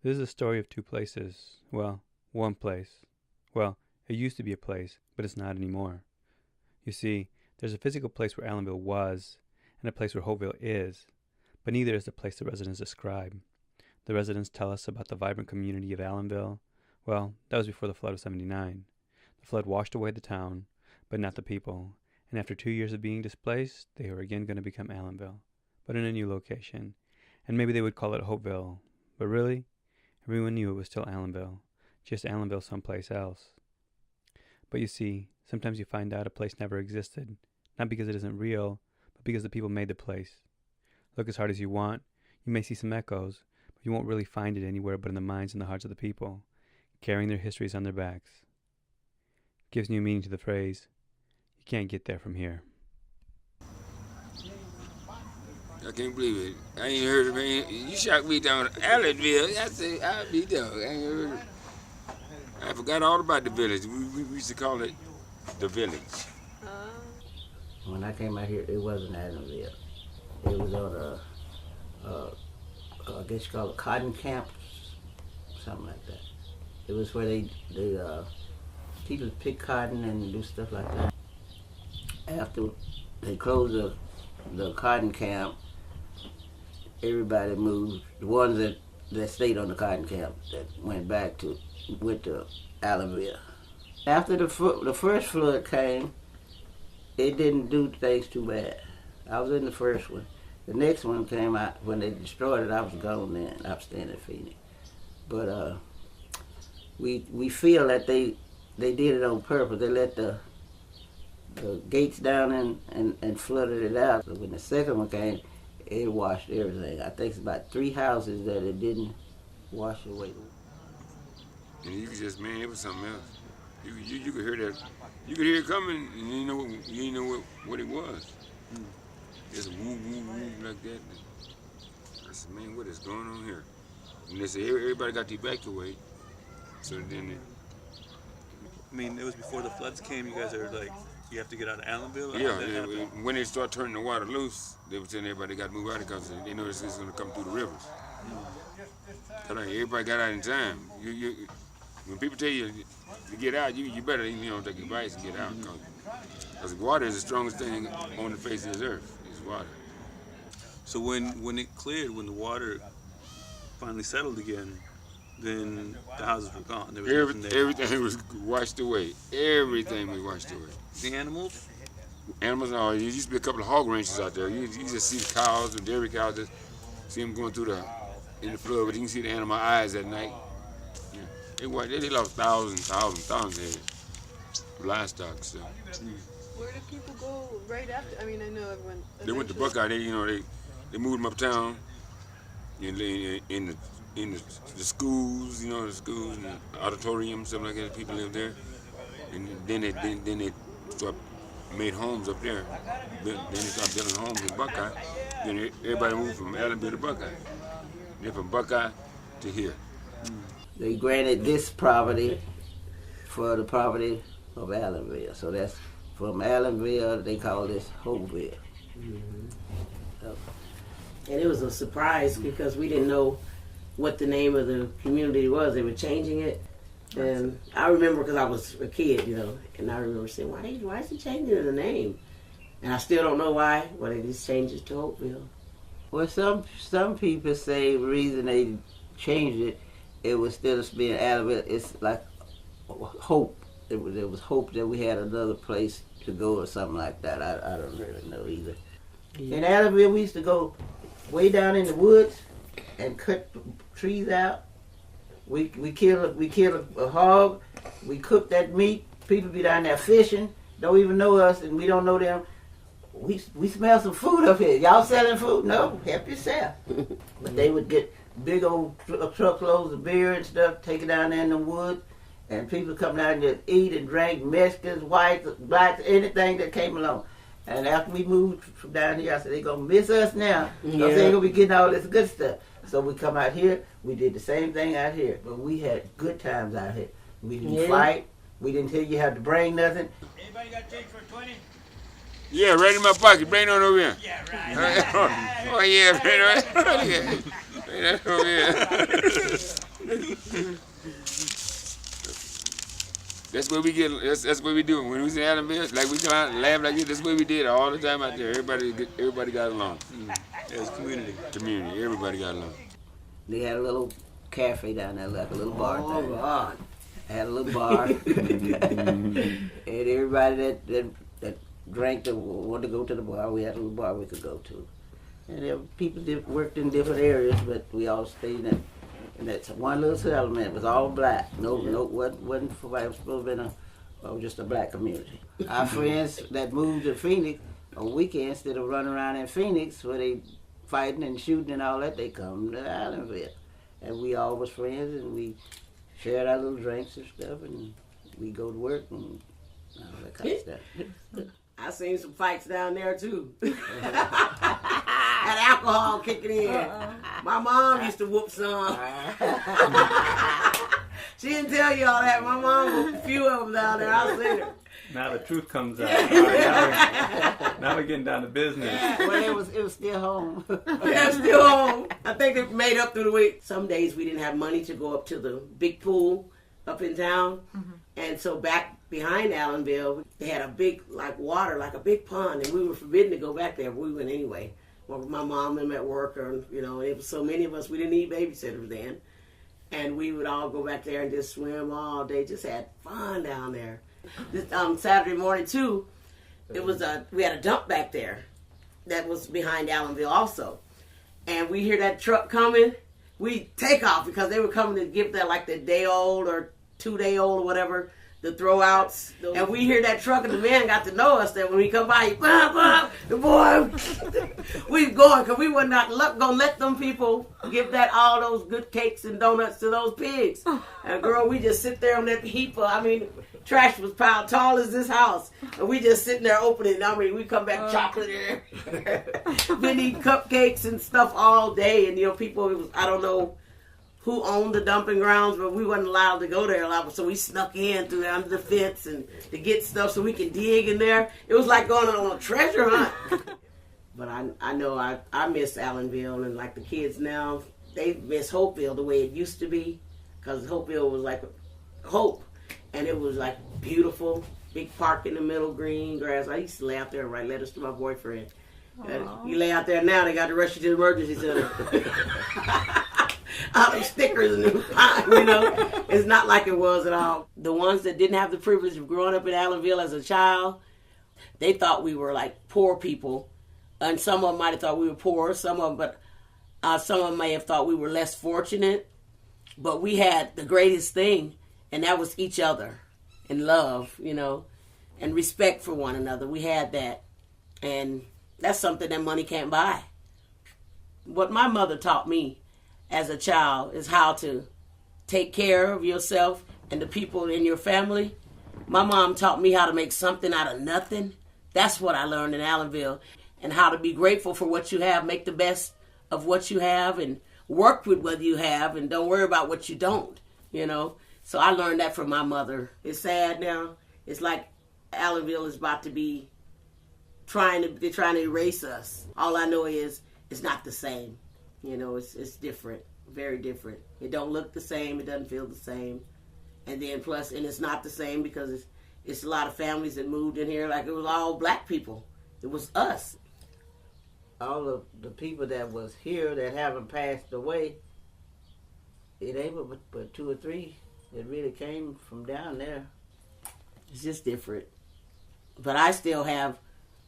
This is a story of two places. Well, one place. Well, it used to be a place, but it's not anymore. You see, there's a physical place where Allenville was, and a place where Hopeville is, but neither is the place the residents describe. The residents tell us about the vibrant community of Allenville. Well, that was before the flood of '79. The flood washed away the town, but not the people, and after 2 years of being displaced, they were again going to become Allenville, but in a new location, and maybe they would call it Hopeville. But really, everyone knew it was still Allenville, just Allenville someplace else. But you see, sometimes you find out a place never existed, not because it isn't real, but because the people made the place. Look as hard as you want, you may see some echoes, but you won't really find it anywhere but in the minds and the hearts of the people, carrying their histories on their backs. Gives new meaning to the phrase, you can't get there from here. I can't believe it. I ain't heard of it. You shocked me down at Allenville. I said, I'll be there. I ain't heard of it. I forgot all about the village. We used to call it the village. When I came out here, it wasn't Allenville. It was on I guess you call it cotton camp, something like that. It was where they people pick cotton and do stuff like that. After they closed the cotton camp, everybody moved. The ones that stayed on the cotton camp that went to Allenville. After the first flood came, it didn't do things too bad. I was in the first one. The next one came out when they destroyed it. I was gone then. I was staying in Phoenix. But we feel that they did it on purpose. They let the gates down and flooded it out. So when the second one came, it washed everything. I think it's about 3 houses that it didn't wash away. And you could just, man, it was something else. You could hear that. You could hear it coming, and you didn't know what it was. Just woo, woo, woo, like that. I said, man, what is going on here? And they said, everybody got to evacuate. So then I mean, it was before the floods came. You guys are like, you have to get out of Allenville? When they start turning the water loose, they were telling everybody got to move out because they know it's going to come through the rivers. Everybody got out in time. When people tell you to get out, you better take advice and get out. Because water is the strongest thing on the face of this earth, is water. So when it cleared, when the water finally settled again, then the houses were gone. There was everything was washed away. Everything was washed away. The animals? Animals, no. There used to be a couple of hog ranches out there. You just see the cows, the dairy cows, just see them going through in the flood, but you can see the animal eyes at night. Yeah. They lost thousands of heads of livestock stuff. Where did people go right after? I mean, I know everyone. They went to Buckeye. They moved them uptown in the schools, the schools and the auditorium, something like that. People lived there, and then they started made homes up there. Then they started building homes in Buckeye. Then everybody moved from Allenville to Buckeye. Then from Buckeye to here. They granted this property for the property of Allenville. So that's from Allenville, they call this Hopeville. And it was a surprise because we didn't know what the name of the community was. They were changing it. And I remember because I was a kid, and I remember saying, why is he changing the name? And I still don't know why. Well, they just changed it to Hopeville. Well, some people say the reason they changed it, it was instead of being Allenville, it's like hope. It was hope that we had another place to go or something like that. I don't really know either. Yeah. In Allenville, we used to go way down in the woods and cut trees out. We kill a hog. We cook that meat. People be down there fishing. Don't even know us, and we don't know them. We smell some food up here. Y'all selling food? No, help yourself. But they would get big old truckloads of beer and stuff, take it down there in the woods, and people come down and just eat and drink, Mexicans, whites, blacks, anything that came along. And after we moved from down here, I said, they're going to miss us now. Because they ain't going to be getting all this good stuff. So we come out here, we did the same thing out here. But we had good times out here. We didn't fight. We didn't tell you how to bring nothing. Anybody got change for 20? Yeah, right in my pocket. Bring it on over here. Yeah, right. Oh, yeah, bring it over here. Bring that over here. what we get. That's what we do. When we was in Allenville, like we come out and laugh like this. That's what we did all the time out there. Everybody got along. It was community. Community. Everybody got along. They had a little cafe down there, like a little bar. Oh, thing. God. Had a little bar, and everybody that drank that wanted to go to the bar, we had a little bar we could go to. And there were people that worked in different areas, but we all stayed in that one little settlement. It was all black. Wasn't for it was supposed to be just a black community. Our friends that moved to Phoenix on weekends, instead of running around in Phoenix where they fighting and shooting and all that, they come to Allenville. And we all was friends, and we shared our little drinks and stuff, and we go to work and all that kind of stuff. I seen some fights down there too. Had alcohol kicking in. My mom used to whoop some. She didn't tell you all that. My mom whooped a few of them down there. I seen her. Now the truth comes out. All right, now we're getting down to business. Well, it was still home. They're still home. I think they made up through the week. Some days we didn't have money to go up to the big pool up in town. And so back behind Allenville, they had a big, water, like a big pond, and we were forbidden to go back there, but we went anyway. Well, my mom and them at work, or, it was so many of us, we didn't need babysitters then. And we would all go back there and just swim all day, just had fun down there. This Saturday morning, too, we had a dump back there that was behind Allenville also. And we hear that truck coming, we take off because they were coming to give that the day old or 2 day old or whatever, the throwouts. And we hear that truck, and the man got to know us that when we come by, the boy, we going because we were not going to let them people give all those good cakes and donuts to those pigs. And girl, we just sit there on that heap of, trash was piled tall as this house. And we just sitting there opening it. We come back chocolate everywhere. We eat cupcakes and stuff all day. And, people, I don't know who owned the dumping grounds, but we wasn't allowed to go there a lot. So we snuck in through under the fence and to get stuff so we could dig in there. It was like going on a treasure hunt. But I know I miss Allenville, and the kids now, they miss Hopeville the way it used to be, because Hopeville was like hope, and it was beautiful, big park in the middle, green grass. I used to lay out there and write letters to my boyfriend. You lay out there now, they got to rush you to the emergency center. All them stickers and it's not like it was at all. The ones that didn't have the privilege of growing up in Allenville as a child, they thought we were poor people, and some of them might have thought we were poor. Some of them may have thought we were less fortunate, but we had the greatest thing, and that was each other and love, and respect for one another. We had that, and that's something that money can't buy. What my mother taught me as a child is how to take care of yourself and the people in your family. My mom taught me how to make something out of nothing. That's what I learned in Allenville. And how to be grateful for what you have, make the best of what you have, and work with what you have, and don't worry about what you don't, So I learned that from my mother. It's sad now. It's like Allenville is about to be they're trying to erase us. All I know is it's not the same. It's different, very different. It don't look the same. It doesn't feel the same. And then and it's not the same because it's a lot of families that moved in here. It was all black people. It was us. All of the people that was here that haven't passed away, it ain't but 2 or 3 that really came from down there. It's just different. But I still have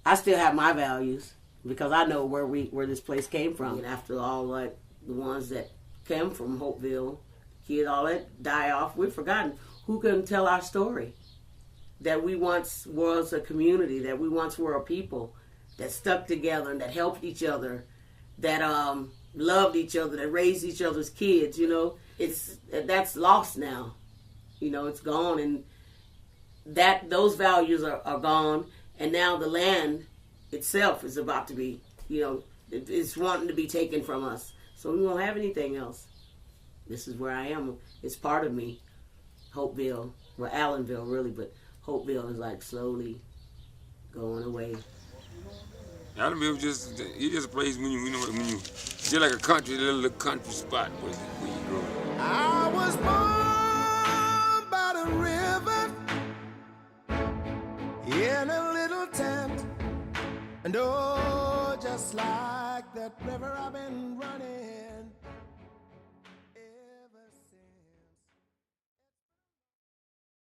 my values, because I know where this place came from. And after all, the ones that came from Hopeville, kids, all that die off, we've forgotten. Who can tell our story? That we once was a community, that we once were a people that stuck together and that helped each other, that loved each other, that raised each other's kids, That's lost now. It's gone, and those values are gone, and now the land itself is about to be, it's wanting to be taken from us. So we won't have anything else. This is where I am. It's part of me. Hopeville, well, Allenville really, but Hopeville is slowly going away. Allenville just a place when you just like a little country spot where you grow up. I was born by the river, And oh, just like that river I've been running.